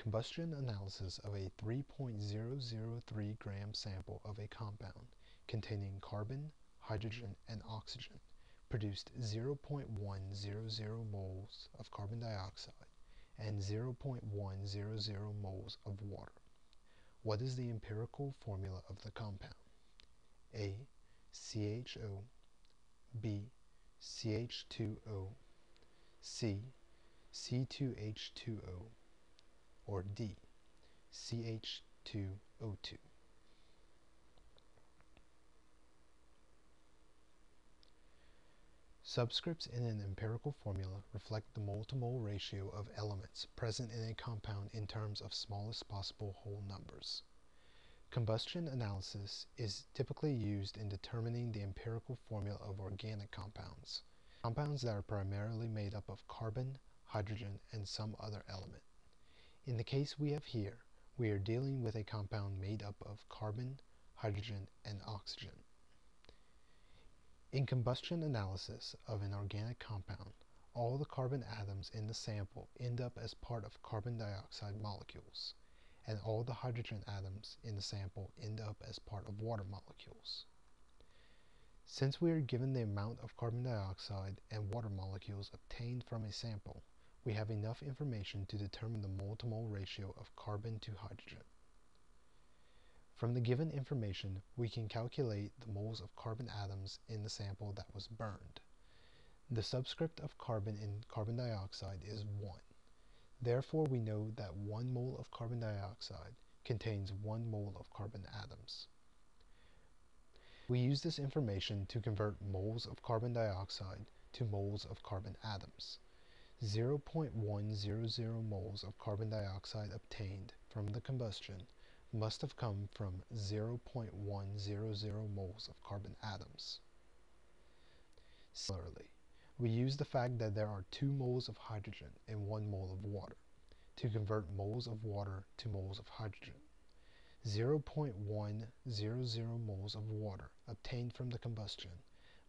Combustion analysis of a 3.003 gram sample of a compound containing carbon, hydrogen, and oxygen produced 0.100 moles of carbon dioxide and 0.100 moles of water. What is the empirical formula of the compound? A. CHO, B. CH2O, C. C2H2O, or D. CH2O2. Subscripts in an empirical formula reflect the mole-to-mole ratio of elements present in a compound in terms of smallest possible whole numbers. Combustion analysis is typically used in determining the empirical formula of organic compounds, compounds that are primarily made up of carbon, hydrogen, and some other element. In the case we have here, we are dealing with a compound made up of carbon, hydrogen, and oxygen. In combustion analysis of an organic compound, all the carbon atoms in the sample end up as part of carbon dioxide molecules, and all the hydrogen atoms in the sample end up as part of water molecules. Since we are given the amount of carbon dioxide and water molecules obtained from a sample, we have enough information to determine the mole-to-mole ratio of carbon to hydrogen. From the given information, we can calculate the moles of carbon atoms in the sample that was burned. The subscript of carbon in carbon dioxide is 1. Therefore, we know that 1 mole of carbon dioxide contains 1 mole of carbon atoms. We use this information to convert moles of carbon dioxide to moles of carbon atoms. 0.100 moles of carbon dioxide obtained from the combustion must have come from 0.100 moles of carbon atoms. Similarly, we use the fact that there are 2 moles of hydrogen and 1 mole of water to convert moles of water to moles of hydrogen. 0.100 moles of water obtained from the combustion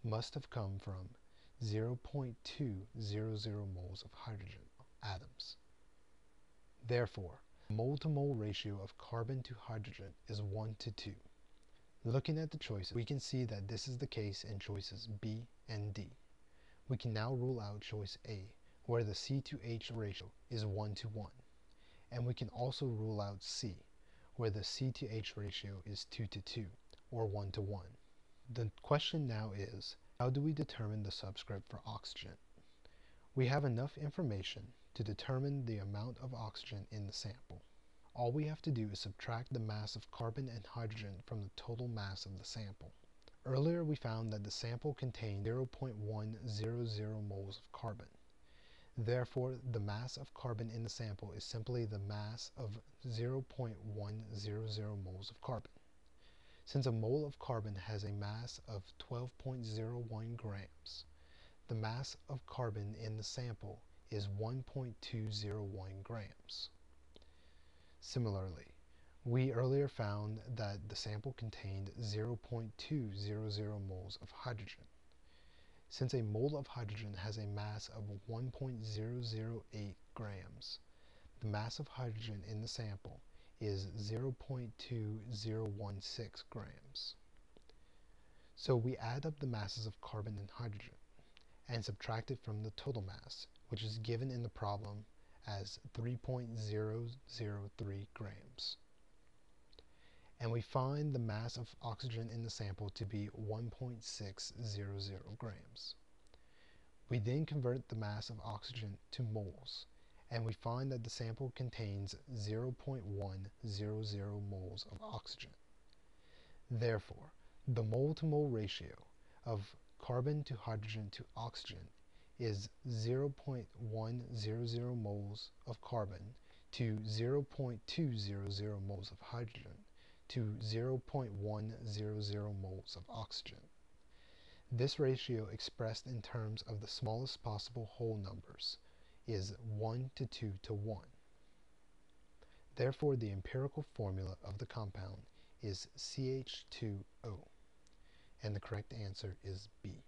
must have come from 0.200 moles of hydrogen atoms. Therefore, the mole-to-mole ratio of carbon to hydrogen is 1 to 2. Looking at the choices, we can see that this is the case in choices B and D. We can now rule out choice A, where the C to H ratio is 1 to 1. And we can also rule out C, where the C to H ratio is 2 to 2, or 1 to 1. The question now is, how do we determine the subscript for oxygen? We have enough information to determine the amount of oxygen in the sample. All we have to do is subtract the mass of carbon and hydrogen from the total mass of the sample. Earlier we found that the sample contained 0.100 moles of carbon. Therefore, the mass of carbon in the sample is simply the mass of 0.100 moles of carbon. Since a mole of carbon has a mass of 12.01 grams, the mass of carbon in the sample is 1.201 grams. Similarly, we earlier found that the sample contained 0.200 moles of hydrogen. Since a mole of hydrogen has a mass of 1.008 grams, the mass of hydrogen in the sample is 0.2016 grams. So we add up the masses of carbon and hydrogen and subtract it from the total mass, which is given in the problem as 3.003 grams. And we find the mass of oxygen in the sample to be 1.600 grams. We then convert the mass of oxygen to moles, and we find that the sample contains 0.100 moles of oxygen. Therefore, the mole-to-mole ratio of carbon to hydrogen to oxygen is 0.100 moles of carbon to 0.200 moles of hydrogen to 0.100 moles of oxygen. This ratio, expressed in terms of the smallest possible whole numbers, is 1 to 2 to 1. Therefore, the empirical formula of the compound is CH2O, and the correct answer is B.